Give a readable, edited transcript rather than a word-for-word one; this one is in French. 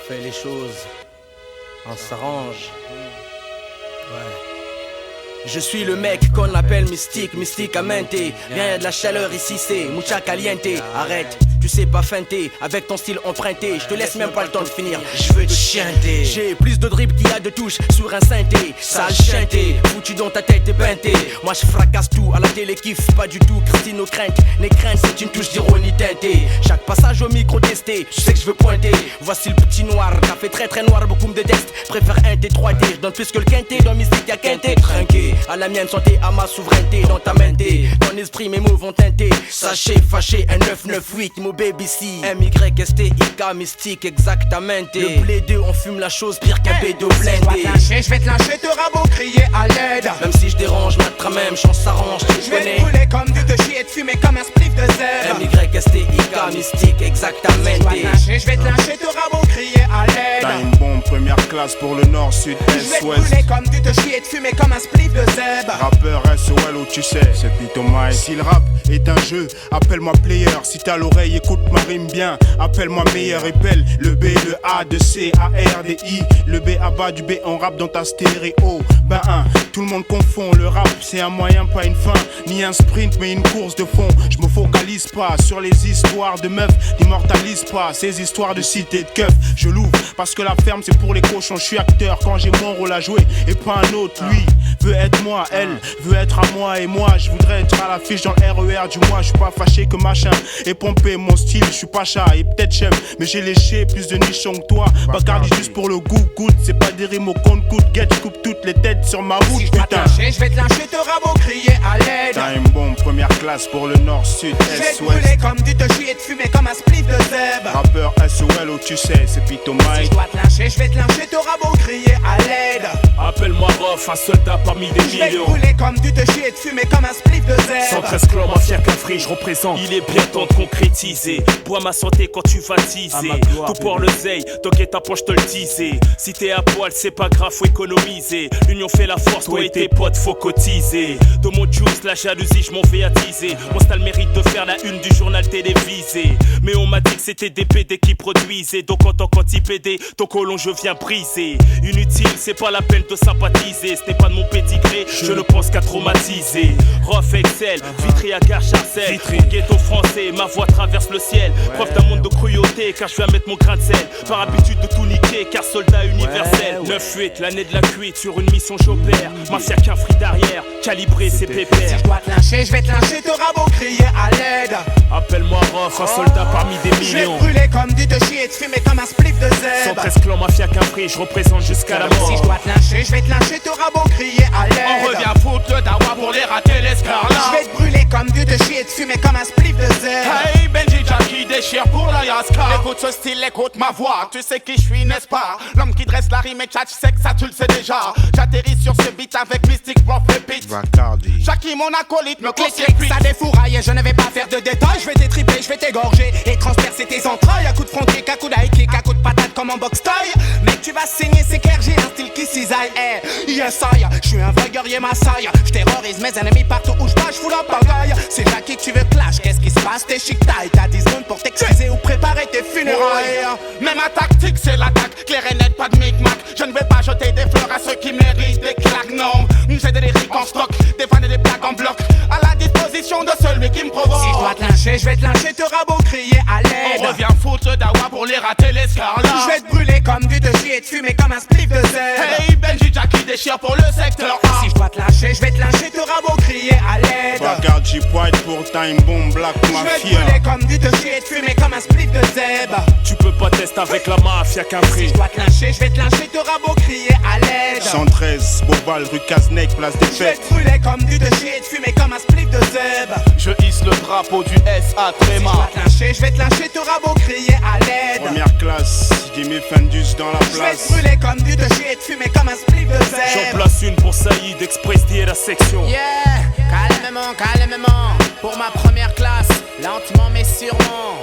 fait les choses, on s'arrange. Ouais. Je suis le mec qu'on appelle mystique, mysticamente. Rien de la chaleur ici, c'est mucha caliente. Arrête, tu sais pas feinter, avec ton style emprunté. Je te laisse même pas le temps de finir, je veux te chanter. J'ai plus de drip qu'il y a de touches sur un synthé. Sale chanté, foutu dans ta tête et peinté. Moi je fracasse tout, à la télé kiffe pas du tout. Christine aux craintes, les craintes c'est une touche d'ironie teintée. Chaque passage au micro testé, je sais que je veux pointer. Voici le petit noir, café très très noir, beaucoup me détestent. Préfère un T3D, je donne plus que le quinté. Dans mystique y'a quinté, trinqué. À la mienne santé, à ma souveraineté. Dans ta mente, ton esprit mes mots vont teinter. Sachez, fâché, un 998, mon baby C. MYSTIK, mystique, exactamente. Le blé 2, on fume la chose pire qu'un bédo blindé. Je vais te lyncher, te rabot, crier à l'aide. Même si je dérange, notre même chance s'arrange, tu Je vais connais. te brûler comme du te chier et te fumer comme un spliff de zèbre. MYSTIK, mystique, exactamente. Je vais te lyncher, te rabot, crier à l'aide. Time bomb, première classe pour le nord, sud, Je vais est, te ouest. brûler comme du te chier et te fumer comme un spliff de zèbre. Rappeur SOL, où tu sais, c'est Pito Mike. Si le rap est un jeu, appelle-moi player. Si t'as l'oreille, écoute ma rime bien. Appelle-moi meilleur et belle. Le B, le A, de C, A, R, D, I. Le B à bas du B, on rappe dans ta stéréo. Ben tout le monde confond. Le rap, c'est un moyen, pas une fin. Ni un sprint, mais une course de fond. Je me focalise pas sur les histoires de meufs. N'immortalise pas ces histoires de cité de keuf. Je l'ouvre parce que la ferme, c'est pour les cochons. Je suis acteur quand j'ai mon rôle à jouer et pas un autre. Lui veut être moi, elle veut être à moi. Et moi, je voudrais être à l'affiche dans le RER du mois. Je suis pas fâché que machin et pompé mon style. Je suis pas chat et peut-être chef, mais j'ai léché plus de nichons que toi. Bacardi juste pour le goût, goût. C'est pas des rimes au compte-coute. Get, je coupe toutes les têtes sur ma route. Si je dois te lyncher, je vais te lyncher, te rabot, crier à l'aide. Time bomb, première classe pour le nord, sud, Je vais est, te brûler ouest. comme du te chier et te fumer comme un spliff de zèbre. Rappeur SOL, où tu sais, c'est Pito Si Mike. je dois te lyncher, je vais te lyncher, te rabot, crier à l'aide. Appelle-moi Rof, un soldat parmi des Je vais te millions. brûler comme du te chier et te fumer comme un spliff de zèbre. 113 clans, mafia qu'Afrique, je représente. Il est bien temps de concrétiser. Bois ma santé quand tu vas teaser. Tout pour le zeille, t'inquiète ta poche, te le disais. Si t'es à poil, c'est pas grave, faut économiser. L'union fait la force, toi et tes potes, faut cotiser. De mon juice, la jalousie, je m'en vais attiser. Mon style mérite de faire la une du journal télévisé. Mais on m'a dit que c'était des PD qui produisaient. Donc en tant qu'anti-PD, ton colon je viens briser. Inutile, c'est pas la peine de sympathiser. Ce n'est pas de mon pédigré, je ne pense qu'à traumatiser. Rof excel, Vitry à Gare Charcel. Au ghetto français, ma voix traverse le ciel. Preuve d'un monde de cruauté, car je viens mettre mon grain de sel. Par habitude de tout niquer, car soldat universel. 9-8, l'année de la cuite, sur une mission j'opère. Mafia qu'un free derrière, calibré c'est Si pépère. je dois te lyncher, je vais te lyncher, te rabot, crier à l'aide. Appelle-moi Rof, un soldat parmi des Je vais millions. te brûler comme du te chier et te fumer comme un spliff de zèbre. 113 clans, mafia qu'un free, je représente jusqu'à la mort. Si je dois te lyncher, je vais te lyncher, te rabot, crier à l'aide. On revient foutre le dawa pour les rater l'escarlat. Je vais te brûler comme du te chier et te fumer comme un spliff de zèbre. Hey Benji Jackie déchire pour la Yaska. Écoute ce style, écoute ma voix. Tu sais qui je suis, n'est-ce pas? L'homme qui dresse la rime et tchatch sec, ça tu le sais déjà. J'atterris sur ce beat avec Mystic Prof Repeat. Bacardi. Jackie mon acolyte me Clic, court-circuite. ça défouraille et je ne vais pas faire de détails. Je vais t'étriper, je vais t'égorger et transpercer tes entrailles. À coup de front kick, à coup d'high kick, à coup de patate comme en box taille. Mec, tu vas saigner, c'est clair, j'ai un style qui cisaille. Eh, yes I, je suis un vrai guerrier Maasai. Je terrorise mes ennemis partout où je passe, je fous la pagaille. C'est Jackie que tu veux clash, qu'est-ce qui se passe? T'es chic taille, t'as 10 secondes pour t'excuser ou préparer tes funérailles. Mais ma tactique c'est l'attaque, clair et net, pas de micmac. Je ne vais pas jeter des fleurs à ceux qui méritent des claques, non. J'ai des lyriques en stock, des fans et des plaques en bloc. À la disposition de celui qui me provoque. Si je dois te lyncher, je vais te lyncher, te rabot, crier à l'aide. On revient foutre le dawa pour les rater l'escarlat. Je vais te brûler comme du te chier et te fumer comme un spliff de zèbre. Hey Benji Jackie déchire pour le secteur A. Si je dois te lyncher, je vais te lyncher, te rabot, crier à l'aide. Bacardi White pour Time bomb, Black Je vais te Mafia. brûler comme du te chier et te fumer comme un spliff de zèbre. Tu peux pas tester avec la mafia qu'un Si free. je dois te lyncher, je vais te lyncher, te rabot, crier à l'aide. 113, Bobal, rue Cazenec, place des Je vais fêtes. te brûler comme du te chier et te fumer comme un spliff de zèbre. Je hisse le drapeau du SA Si je Tréma. dois te lyncher, je vais te lyncher, te rabot, crier à l'aide. Première classe, Jimmy Fendus dans la Je vais te place. brûler comme du te chier et te fumer comme un spliff de J'en zèbre. place une pour Saïd, Express D et la section. Yeah, calmement, calmement. Pour ma première classe, lentement mais sûrement.